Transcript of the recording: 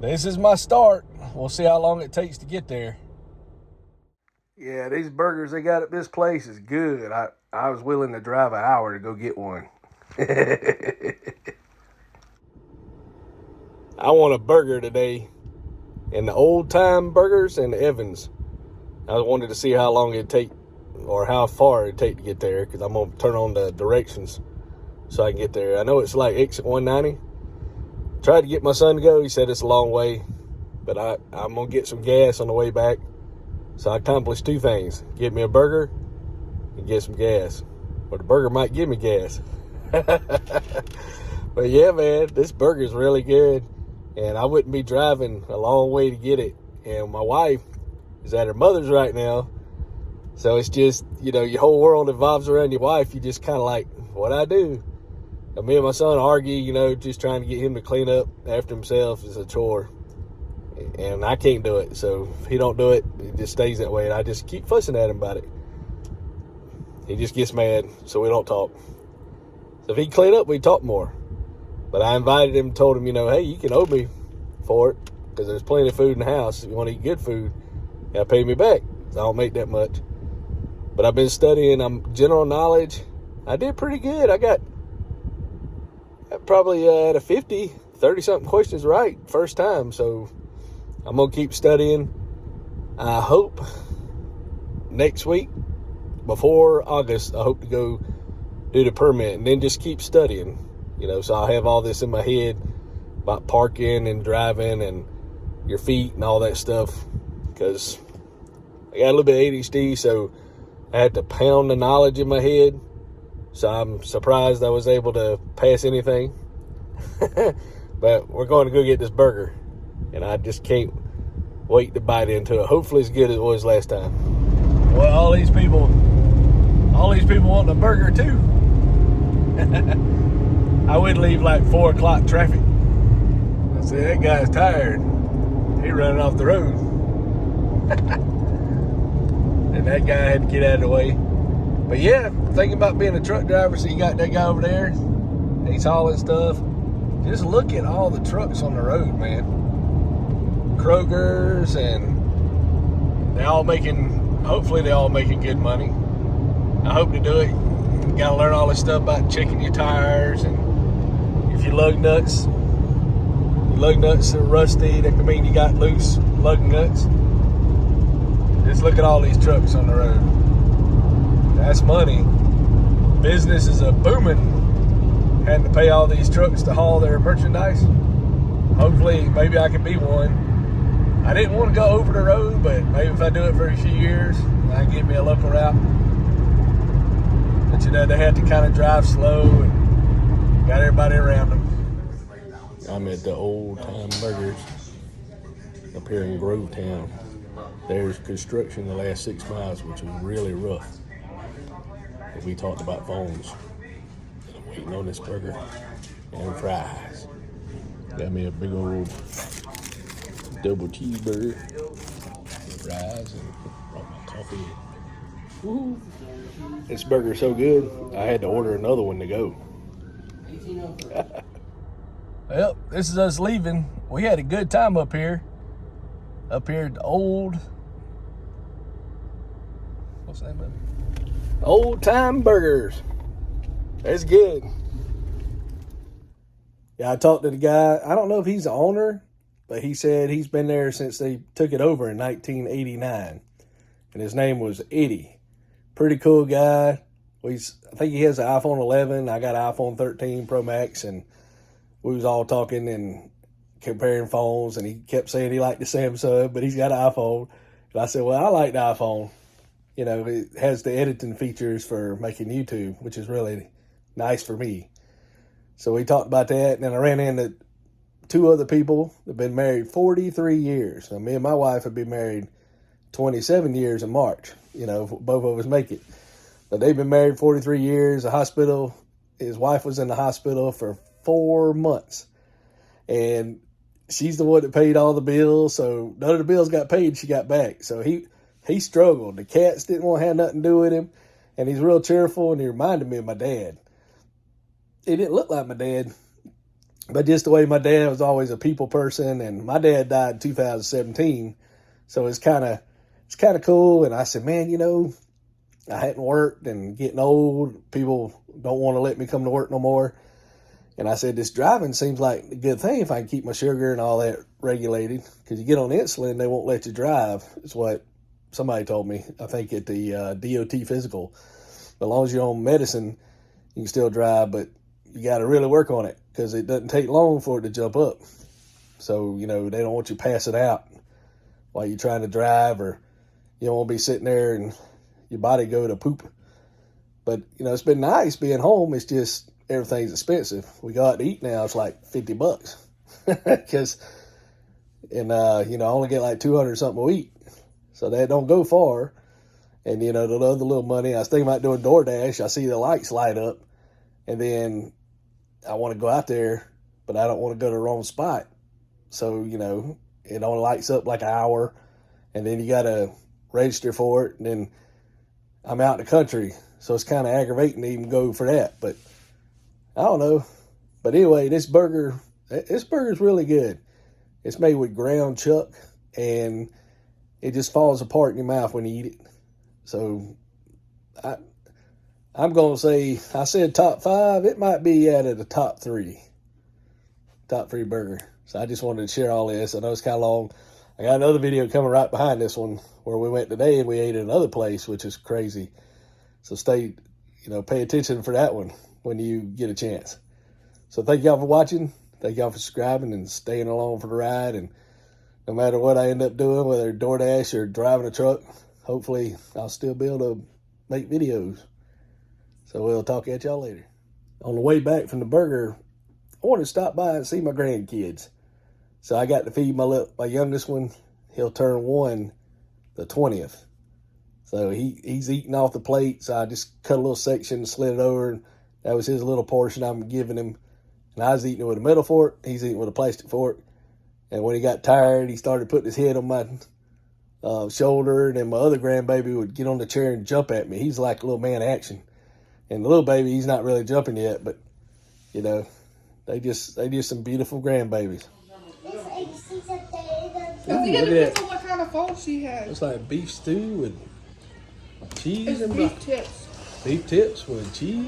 This is my start. We'll see how long it takes to get there. Yeah, these burgers they got at this place is good. I was willing to drive an hour to go get one. I want a burger today in the Old Time Burgers and Evans. I wanted to see how long it'd take or how far it'd take to get there because I'm going to turn on the directions so I can get there. I know it's like exit 190. Tried to get my son to go. He said it's a long way, but I'm going to get some gas on the way back. So I accomplished two things. Get me a burger and get some gas. Or the burger might give me gas. But yeah, man, this burger is really good. And I wouldn't be driving a long way to get it. And my wife is at her mother's right now. So it's just, your whole world revolves around your wife. You just kind of like, what I do? And me and my son argue, just trying to get him to clean up after himself is a chore. And I can't do it. So if he don't do it, it just stays that way. And I just keep fussing at him about it. He just gets mad, so we don't talk. So if he clean up, we talk more. But I invited him and told him, hey, you can owe me for it because there's plenty of food in the house. If you want to eat good food, you got to pay me back because I don't make that much. But I've been studying general knowledge. I did pretty good. I got probably at a 50, 30-something questions right first time. So I'm going to keep studying. I hope next week, before August, I hope to go do the permit and then just keep studying. So I'll have all this in my head about parking and driving and your feet and all that stuff because I got a little bit of ADHD, so I had to pound the knowledge in my head. So I'm surprised I was able to pass anything. But we're going to go get this burger, and I just can't wait to bite into it. Hopefully it's good as it was last time. Well, all these people wanting a burger too. I would leave like 4 o'clock traffic. I said, that guy's tired. He running off the road. And that guy had to get out of the way. But yeah, thinking about being a truck driver, so you got that guy over there. He's hauling stuff. Just look at all the trucks on the road, man. Kroger's, and hopefully they all making good money. I hope to do it. You gotta learn all this stuff about checking your tires, and if your lug nuts are rusty, that could mean you got loose lug nuts. Just look at all these trucks on the road. That's money. Business is a booming. Having to pay all these trucks to haul their merchandise. Hopefully, maybe I can be one. I didn't want to go over the road, but maybe if I do it for a few years, I can get me a local route. But they had to kind of drive slow and got everybody around them. I'm at the Old Time Burgers up here in Grovetown. There's construction the last 6 miles, which is really rough. And we talked about phones. I'm waiting on this burger and fries. Got me a big old double cheeseburger, fries, and brought my coffee. Woo. This burger's so good, I had to order another one to go. Well, this is us leaving. We had a good time up here. Up here at the what's the name of it? Old Time Burgers. That's good. Yeah, I talked to the guy. I don't know if he's the owner, but he said he's been there since they took it over in 1989. And his name was Eddie. Pretty cool guy. I think he has an iPhone 11. I got an iPhone 13 Pro Max, and we was all talking and comparing phones, and he kept saying he liked the Samsung, but he's got an iPhone. And I said, well, I like the iPhone. It has the editing features for making YouTube, which is really nice for me. So we talked about that, and then I ran into 2 other people that have been married 43 years. Now, me and my wife have been married 27 years in March. Both of us make it. But they've been married 43 years. His wife was in the hospital for 4 months. And she's the one that paid all the bills. So none of the bills got paid, she got back. So he struggled. The cats didn't want to have nothing to do with him. And he's real cheerful, and he reminded me of my dad. He didn't look like my dad, But just the way my dad was always a people person, and my dad died in 2017, so it's kind of cool. And I said, man, I hadn't worked and getting old. People don't want to let me come to work no more. And I said, this driving seems like a good thing if I can keep my sugar and all that regulated. Because you get on insulin, they won't let you drive, is what somebody told me. I think at the DOT physical. As long as you're on medicine, you can still drive, but you got to really work on it because it doesn't take long for it to jump up. So, they don't want you passing out while you're trying to drive, or you don't want to be sitting there and your body go to poop. But, it's been nice being home. It's just everything's expensive. We go out to eat now, it's like $50. Because, I only get like 200 something a week. So that don't go far. And, the other little money, I was thinking about doing DoorDash. I see the lights light up. And then I want to go out there, but I don't want to go to the wrong spot. So, it only lights up like an hour. And then you got to register for it. And then I'm out in the country. So it's kind of aggravating to even go for that. But I don't know. But anyway, this burger's really good. It's made with ground chuck, and it just falls apart in your mouth when you eat it. So I'm going to say, I said top 5. It might be out of the top 3. Top 3 burger. So I just wanted to share all this. I know it's kind of long. I got another video coming right behind this one where we went today and we ate at another place, which is crazy. So pay attention for that one when you get a chance. So thank y'all for watching. Thank y'all for subscribing and staying along for the ride. And no matter what I end up doing, whether DoorDash or driving a truck, hopefully I'll still be able to make videos. So we'll talk at y'all later. On the way back from the burger, I wanted to stop by and see my grandkids. So I got to feed my youngest one. He'll turn 1 the 20th. So he's eating off the plate. So I just cut a little section, slid it over, and that was his little portion I'm giving him. And I was eating it with a metal fork. He's eating with a plastic fork. And when he got tired, he started putting his head on my shoulder. And then my other grandbaby would get on the chair and jump at me. He's like a little man action. And the little baby, he's not really jumping yet, but they just some beautiful grandbabies. It depends on what kind of phone she has. It's like beef stew with cheese It's and beef tips. Beef tips with cheese.